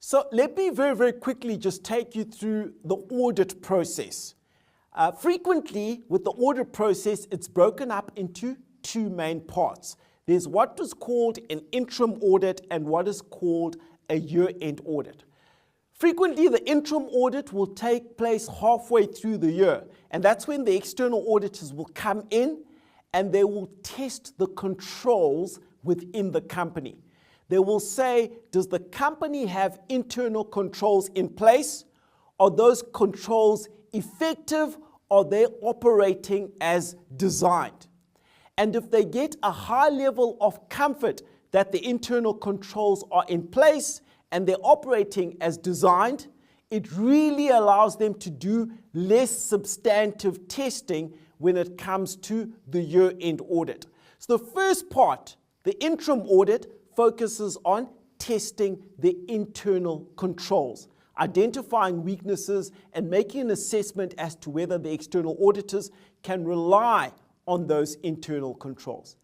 So let me very, very quickly just take you through the audit process. Frequently, with the audit process, it's broken up into two main parts. There's what is called an interim audit and what is called a year-end audit. Frequently, the interim audit will take place halfway through the year, and that's when the external auditors will come in and they will test the controls within the company. They will say, does the company have internal controls in place? Are those controls effective? Are they operating as designed? And if they get a high level of comfort that the internal controls are in place and they're operating as designed, it really allows them to do less substantive testing when it comes to the year-end audit. So the first part, the interim audit, focuses on testing the internal controls, identifying weaknesses and making an assessment as to whether the external auditors can rely on those internal controls.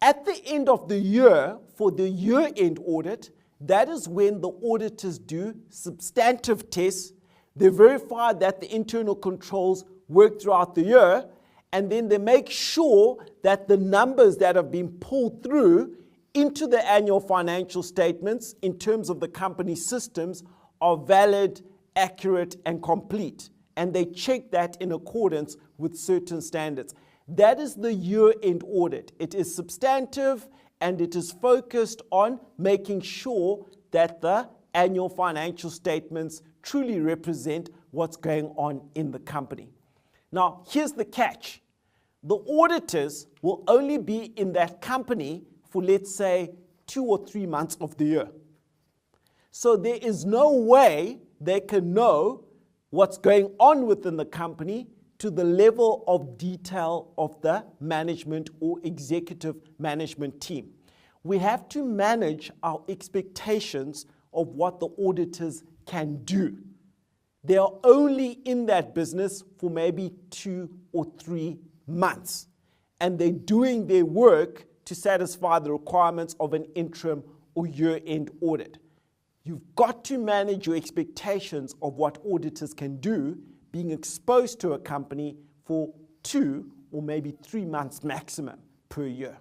At the end of the year, for the year-end audit, that is when the auditors do substantive tests. They verify that the internal controls work throughout the year, and then they make sure that the numbers that have been pulled through into the annual financial statements in terms of the company systems are valid, accurate, and complete. And they check that in accordance with certain standards. That is the year-end audit. It is substantive and it is focused on making sure that the annual financial statements truly represent what's going on in the company. Now, here's the catch. The auditors will only be in that company for, let's say, 2 or 3 months of the year. So there is no way they can know what's going on within the company to the level of detail of the management or executive management team. We have to manage our expectations of what the auditors can do. They are only in that business for maybe 2 or 3 months, and they're doing their work to satisfy the requirements of an interim or year-end audit. You've got to manage your expectations of what auditors can do being exposed to a company for 2 or maybe 3 months maximum per year.